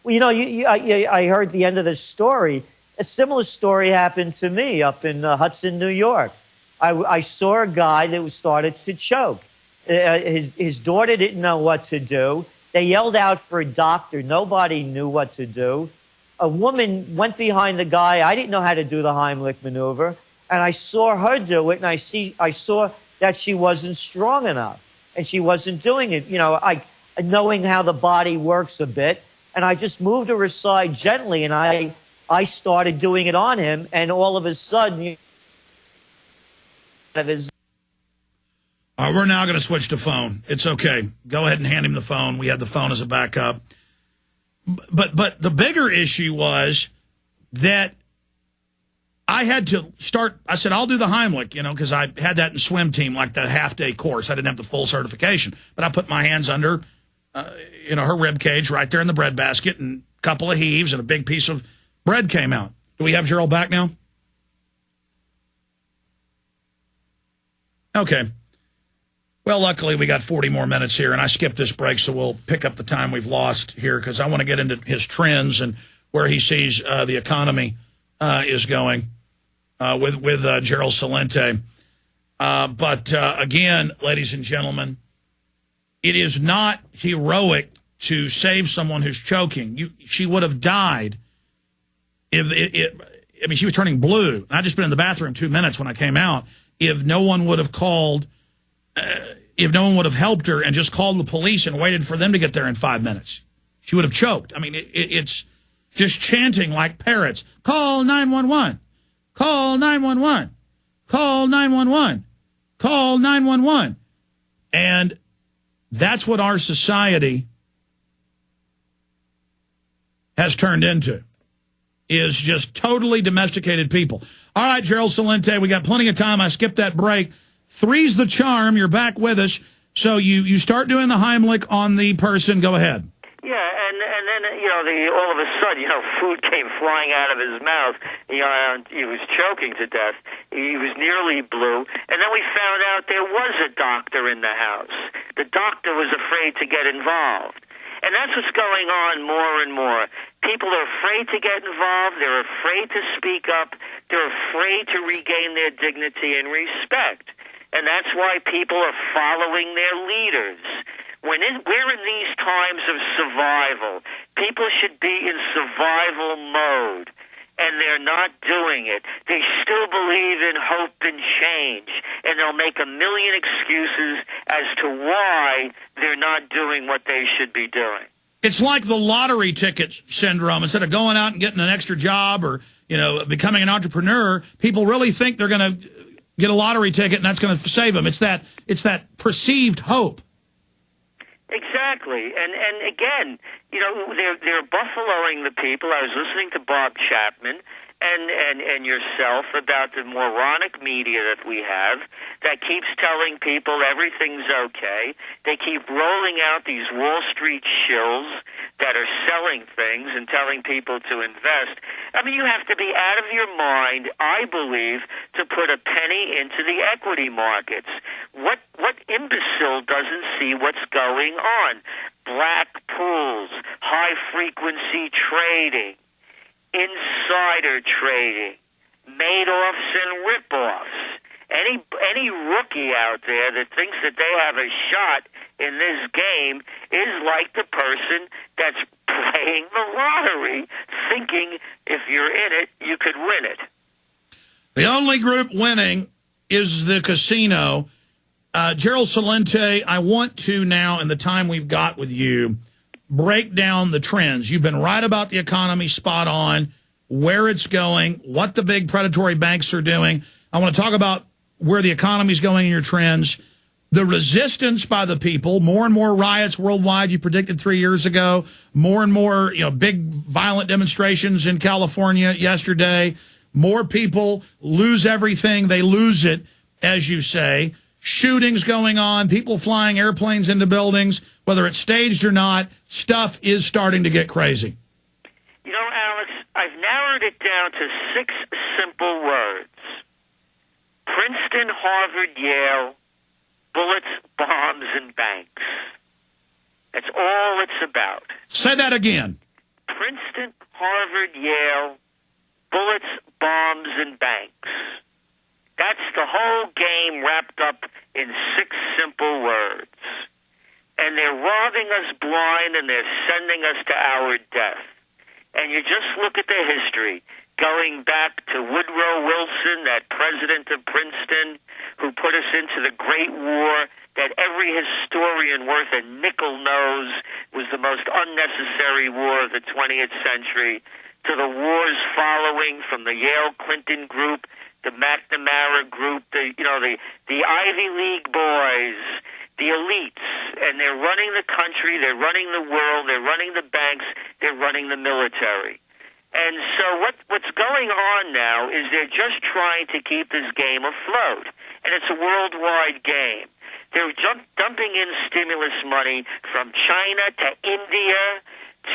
Well, you know, I heard the end of this story. A similar story happened to me up in Hudson, New York. I saw a guy that was started to choke. His daughter didn't know what to do. They yelled out for a doctor. Nobody knew what to do. A woman went behind the guy. I didn't know how to do the Heimlich maneuver. And I saw her do it, and I saw that she wasn't strong enough, and she wasn't doing it. You know, knowing how the body works a bit, and I just moved her aside gently, and I started doing it on him, and all of a sudden, we're now going to switch to phone. It's okay. Go ahead and hand him the phone. We had the phone as a backup. But the bigger issue was that I had to start. I said, I'll do the Heimlich, you know, because I had that in swim team, like the half-day course. I didn't have the full certification. But I put my hands under, her rib cage right there in the bread basket, and a couple of heaves, and a big piece of bread came out. Do we have Gerald back now? Okay. Well, luckily, we got 40 more minutes here, and I skipped this break, so we'll pick up the time we've lost here, because I want to get into his trends and where he sees the economy is going with Gerald Celente. But again, ladies and gentlemen, it is not heroic to save someone who's choking. She would have died if she was turning blue. I'd just been in the bathroom 2 minutes when I came out. If no one would have called, if no one would have helped her and just called the police and waited for them to get there in 5 minutes, she would have choked. I mean, it's just chanting like parrots. Call 911. Call 911. Call 911. Call 911. And that's what our society has turned into, is just totally domesticated people. All right, Gerald Celente, we got plenty of time. I skipped that break. Three's the charm. You're back with us. So you start doing the Heimlich on the person. Go ahead. Yeah, and then, all of a sudden, food came flying out of his mouth. He was choking to death. He was nearly blue. And then we found out there was a doctor in the house. The doctor was afraid to get involved. And that's what's going on more and more. People are afraid to get involved. They're afraid to speak up. They're afraid to regain their dignity and respect. And that's why people are following their leaders. We're in these times of survival. People should be in survival mode, and they're not doing it. They still believe in hope and change, and they'll make a million excuses as to why they're not doing what they should be doing. It's like the lottery ticket syndrome. Instead of going out and getting an extra job or, becoming an entrepreneur, people really think they're going to get a lottery ticket and that's going to save them. It's that perceived hope. Exactly. And again, they're buffaloing the people. I was listening to Bob Chapman and yourself about the moronic media that we have that keeps telling people everything's okay. They keep rolling out these Wall Street shills that are selling things and telling people to invest. I mean, you have to be out of your mind, I believe, to put a penny into the equity markets. What imbecile doesn't see what's going on? Black pools, high-frequency trading, insider trading, Madoffs and ripoffs. Any rookie out there that thinks that they have a shot in this game is like the person that's playing the lottery, thinking if you're in it, you could win it. The only group winning is the casino. Gerald Celente, I want to now, in the time we've got with you, break down the trends. You've been right about the economy, spot on, where it's going, what the big predatory banks are doing. I want to talk about where the economy's going in your trends, the resistance by the people, more and more riots worldwide. You predicted 3 years ago, more and more, big violent demonstrations in California yesterday. More people lose everything. They lose it, as you say. Shootings going on, people flying airplanes into buildings, whether it's staged or not, stuff is starting to get crazy. Alex, I've narrowed it down to 6 simple words. Princeton, Harvard, Yale, bullets, bombs, and banks. That's all it's about. Say that again. Harvard, Yale, bullets, bombs, and banks. That's the whole game wrapped up in 6 simple words. And they're robbing us blind, and they're sending us to our death. And you just look at the history, going back to Woodrow Wilson, that president of Princeton, who put us into the Great War, that every historian worth a nickel knows was the most unnecessary war of the 20th century, to the wars following from the Yale Clinton group, the McNamara group, the Ivy League boys, the elites, and they're running the country, they're running the world, they're running the banks, they're running the military. And so what's going on now is they're just trying to keep this game afloat, and it's a worldwide game. They're dumping in stimulus money from China to India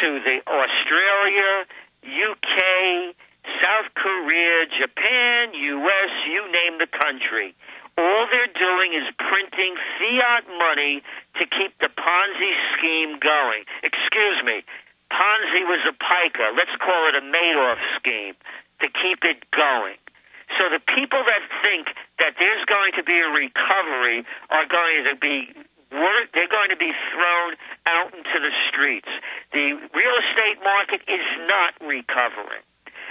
to Australia, UK, South Korea, Japan, U.S., you name the country. All they're doing is printing fiat money to keep the Ponzi scheme going. Excuse me, Ponzi was a piker. Let's call it a Madoff scheme to keep it going. So the people that think that there's going to be a recovery are going to be thrown out into the streets. The real estate market is not recovering.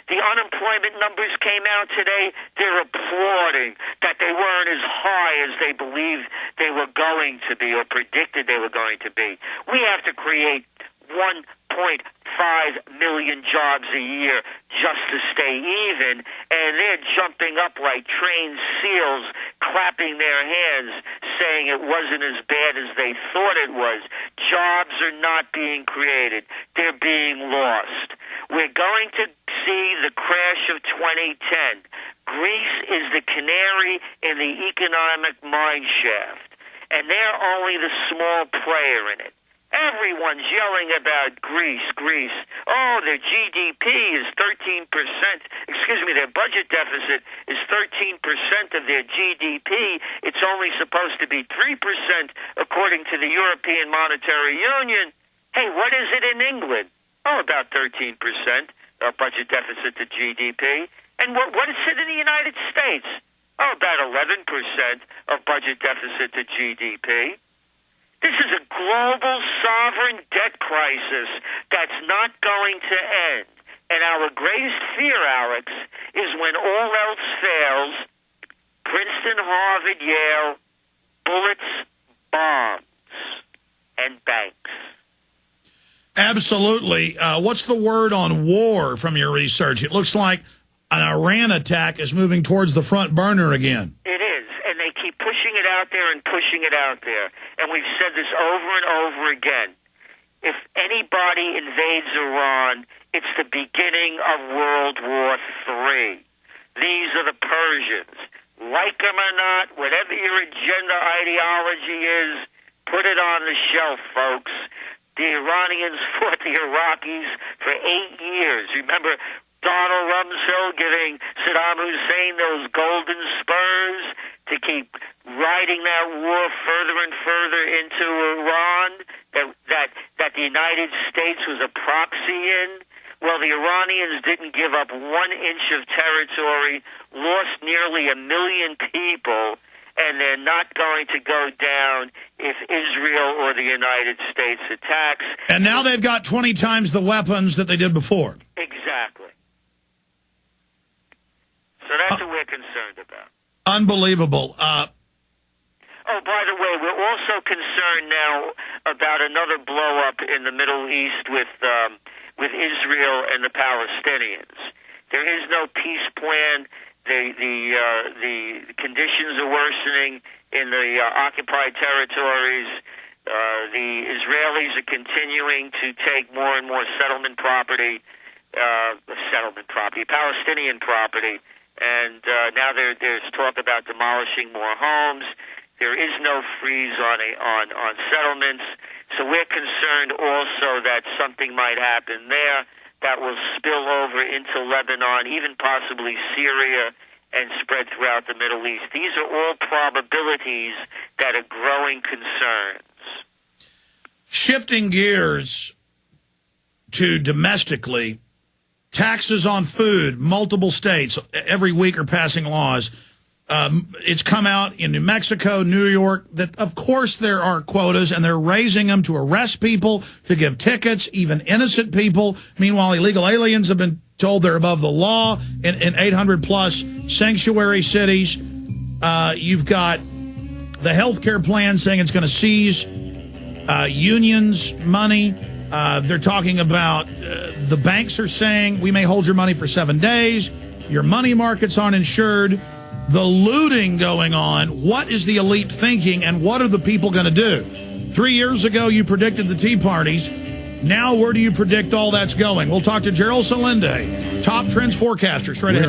The unemployment numbers came out today. They're applauding that they weren't as high as they believed they were going to be or predicted they were going to be. We have to create 1.5 million jobs a year just to stay even, and they're jumping up like trained seals, clapping their hands, saying it wasn't as bad as they thought it was. Jobs are not being created. They're being lost. We're going to see the crash of 2010. Greece is the canary in the economic mine shaft, and they're only the small player in it. Everyone's yelling about Greece. Oh, their GDP is 13%. Excuse me, their budget deficit is 13% of their GDP. It's only supposed to be 3% according to the European Monetary Union. Hey, what is it in England? Oh, about 13% of budget deficit to GDP. And what is it in the United States? Oh, about 11% of budget deficit to GDP. This is a global sovereign debt crisis that's not going to end. And our greatest fear, Alex, is when all else fails, Princeton, Harvard, Yale, bullets, bombs, and banks. Absolutely. What's the word on war from your research? It looks like an Iran attack is moving towards the front burner again. It is, and they keep pushing it out there and pushing it out there. And we've said this over and over again. If anybody invades Iran, it's the beginning of World War III. These are the Persians. Like them or not, whatever your agenda ideology is, put it on the shelf, folks. The Iranians fought the Iraqis for 8 years. Remember Donald Rumsfeld giving Saddam Hussein those golden spurs to keep riding that war further and further into Iran that the United States was a proxy in? Well, the Iranians didn't give up 1 inch of territory, lost nearly 1 million people, and they're not going to go down if Israel or the United States attacks. And now they've got 20 times the weapons that they did before. Exactly. So that's what we're concerned about. Unbelievable. Oh, by the way, we're also concerned now about another blow-up in the Middle East with Israel and the Palestinians. There is no peace plan. The conditions are worsening in the occupied territories. The Israelis are continuing to take more and more Palestinian property, and now there's talk about demolishing more homes. There is no freeze on settlements, so we're concerned also that something might happen there that will spill over into Lebanon, even possibly Syria, and spread throughout the Middle East. These are all probabilities that are growing concerns. Shifting gears to domestically, taxes on food, multiple states every week are passing laws. It's come out in New Mexico, New York, that of course there are quotas, and they're raising them to arrest people, to give tickets, even innocent people. Meanwhile, illegal aliens have been told they're above the law in 800-plus sanctuary cities. You've got the health care plan saying it's going to seize unions' money. They're talking about the banks are saying we may hold your money for 7 days. Your money markets aren't insured. The looting going on. What is the elite thinking, and what are the people going to do? 3 years ago, you predicted the Tea Parties. Now, where do you predict all that's going? We'll talk to Gerald Celente, top trends forecaster, straight ahead.